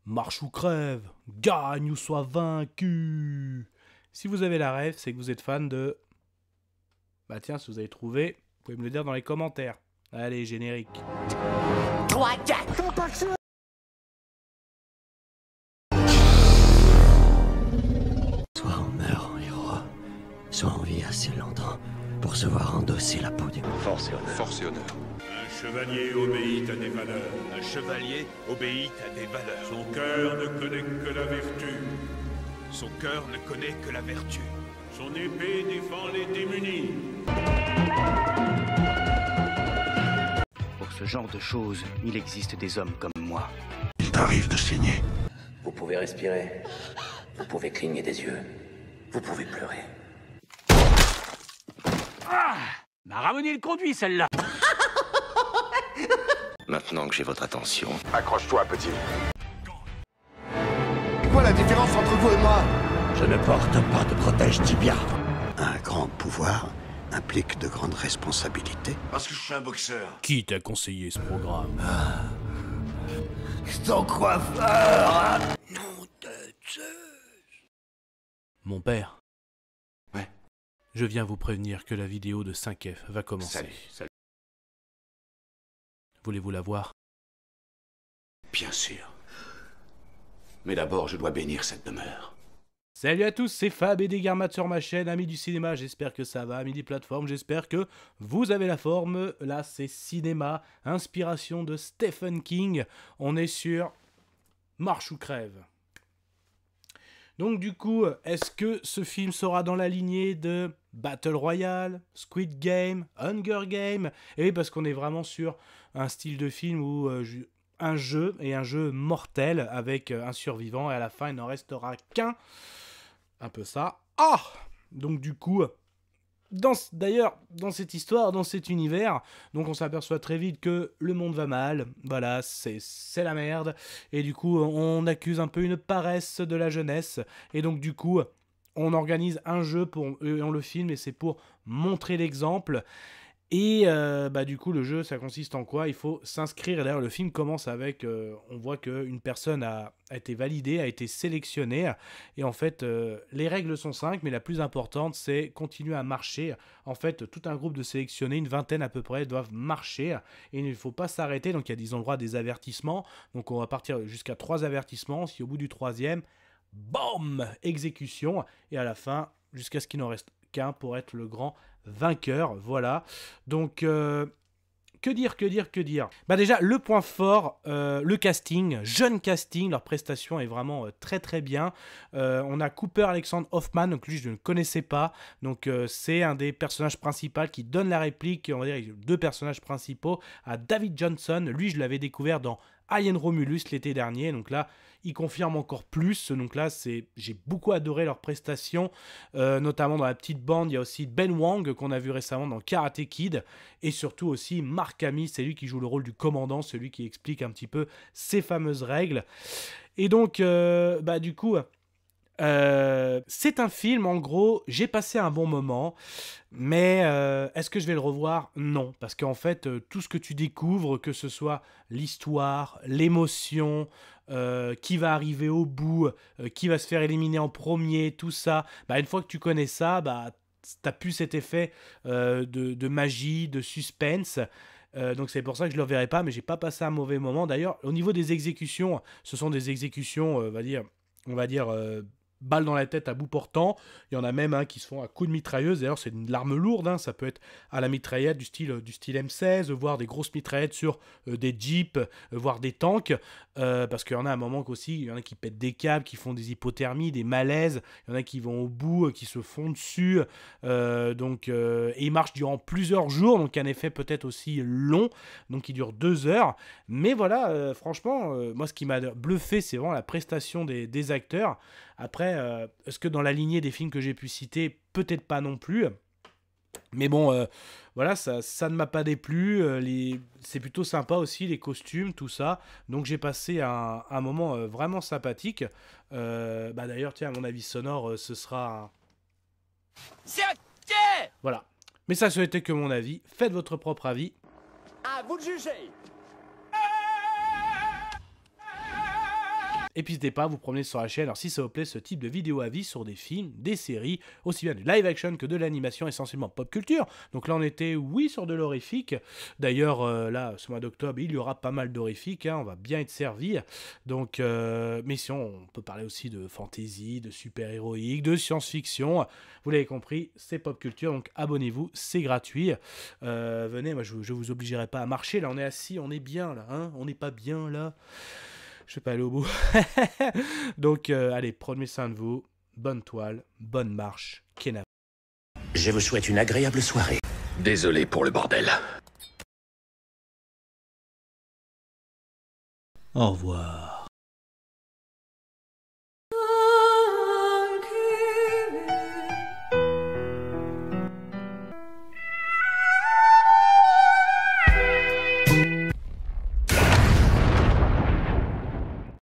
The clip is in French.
marche ou crève, gagne ou sois vaincu. Si vous avez la rêve, c'est que vous êtes fan de... Bah tiens, si vous avez trouvé, vous pouvez me le dire dans les commentaires. Allez, générique. 3, 4. Soit on meurt en héros, soit on vit assez longtemps pour se voir endosser la peau du Force et honneur. Force et honneur. Un chevalier obéit à des valeurs. Un chevalier obéit à des valeurs. Son cœur ne connaît que la vertu. Son cœur ne connaît que la vertu. Son épée défend les démunis. Pour ce genre de choses, il existe des hommes comme moi. Il t'arrive de saigner. Vous pouvez respirer. Vous pouvez cligner des yeux. Vous pouvez pleurer. M'a ramené le conduit, celle-là. Maintenant que j'ai votre attention, Accroche-toi, petit. Quoi la différence entre vous et moi? Je ne porte pas de protège tibia. Un grand pouvoir implique de grandes responsabilités. Parce que je suis un boxeur. Qui t'a conseillé ce programme? Ton coiffeur. Nom de Zeus. Mon père. Ouais. Je viens vous prévenir que la vidéo de 5F va commencer. Salut. Voulez-vous la voir? Bien sûr. Mais d'abord, je dois bénir cette demeure. Salut à tous, c'est Fab et Desgarmat sur ma chaîne, amis du cinéma, j'espère que ça va, amis des plateformes, j'espère que vous avez la forme. Là, c'est cinéma, inspiration de Stephen King. On est sur Marche ou crève. Donc du coup, est-ce que ce film sera dans la lignée de Battle Royale, Squid Game, Hunger Game? Et oui, parce qu'on est vraiment sur un style de film où un jeu mortel avec un survivant et à la fin il n'en restera qu'un. Un peu ça. Ah! Donc du coup, d'ailleurs, dans cette histoire, dans cet univers, donc on s'aperçoit très vite que le monde va mal, voilà, c'est la merde, et du coup, on accuse un peu une paresse de la jeunesse, et donc du coup, on organise un jeu, on le filme, et c'est pour montrer l'exemple. Et du coup, le jeu, ça consiste en quoi? Il faut s'inscrire. D'ailleurs, le film commence avec... on voit qu'une personne a été validée, a été sélectionnée. Et en fait, les règles sont 5, mais la plus importante, c'est continuer à marcher. En fait, tout un groupe de sélectionnés, une vingtaine à peu près, doivent marcher. Et il ne faut pas s'arrêter. Donc, ils ont le droit à des avertissements. Donc, on va partir jusqu'à 3 avertissements. Si au bout du 3e, BOM! Exécution. Et à la fin, jusqu'à ce qu'il n'en reste qu'un pour être le grand vainqueur, voilà. Donc, que dire? Bah déjà, le point fort, le casting, jeune casting, leur prestation est vraiment très très bien. On a Cooper Alexander Hoffman, donc lui je ne connaissais pas, donc c'est un des personnages principaux qui donne la réplique, on va dire 2 personnages principaux, à David Johnson, lui je l'avais découvert dans Alien Romulus l'été dernier, donc là il confirme encore plus, donc là j'ai beaucoup adoré leur prestation, notamment dans la petite bande. Il y a aussi Ben Wang qu'on a vu récemment dans Karate Kid, et surtout aussi Mark Hamill, c'est lui qui joue le rôle du commandant, celui qui explique un petit peu ces fameuses règles. Et donc du coup c'est un film, en gros, j'ai passé un bon moment, mais est-ce que je vais le revoir? Non, parce qu'en fait, tout ce que tu découvres, que ce soit l'histoire, l'émotion, qui va arriver au bout, qui va se faire éliminer en premier, tout ça, une fois que tu connais ça, t'as plus cet effet de magie, de suspense. Donc c'est pour ça que je ne le reverrai pas, mais j'ai pas passé un mauvais moment. D'ailleurs, au niveau des exécutions, ce sont des exécutions, on va dire balles dans la tête à bout portant. Il y en a même qui se font à coups de mitrailleuse. D'ailleurs, c'est une arme lourde, ça peut être à la mitraillette du style M16, voire des grosses mitraillettes sur des jeeps, voire des tanks, parce qu'il y en a à un moment aussi, il y en a qui pètent des câbles, qui font des hypothermies, des malaises, il y en a qui vont au bout, qui se font dessus, et ils marchent durant plusieurs jours, donc un effet peut-être aussi long, donc il dure 2 heures, mais voilà, franchement, moi ce qui m'a bluffé, c'est vraiment la prestation des acteurs. Après, est-ce que dans la lignée des films que j'ai pu citer, peut-être pas non plus. Mais bon, voilà, ça ne m'a pas déplu. C'est plutôt sympa aussi, les costumes, tout ça. Donc j'ai passé un moment vraiment sympathique. D'ailleurs, tiens, à mon avis sonore, ce sera... C'est ok! Voilà. Mais ça, ce n'était que mon avis. Faites votre propre avis. À vous de juger! Et puis n'hésitez pas à vous promener sur la chaîne, alors si ça vous plaît, ce type de vidéo avis sur des films, des séries, aussi bien du live action que de l'animation, essentiellement pop culture. Donc là on était, oui, sur de l'horrifique. D'ailleurs, là, ce mois d'octobre, il y aura pas mal d'horrifique, hein, on va bien être servi. Donc, mais sinon, on peut parler aussi de fantasy, de super-héroïque, de science-fiction. Vous l'avez compris, c'est pop culture, donc abonnez-vous, c'est gratuit. Venez, moi je vous obligerai pas à marcher, là on est assis, on est bien là, hein, on n'est pas bien là. Je vais pas aller au bout. Donc, allez, prenez soin de vous, bonne toile, bonne marche, Kenna. Je vous souhaite une agréable soirée. Désolé pour le bordel. Au revoir.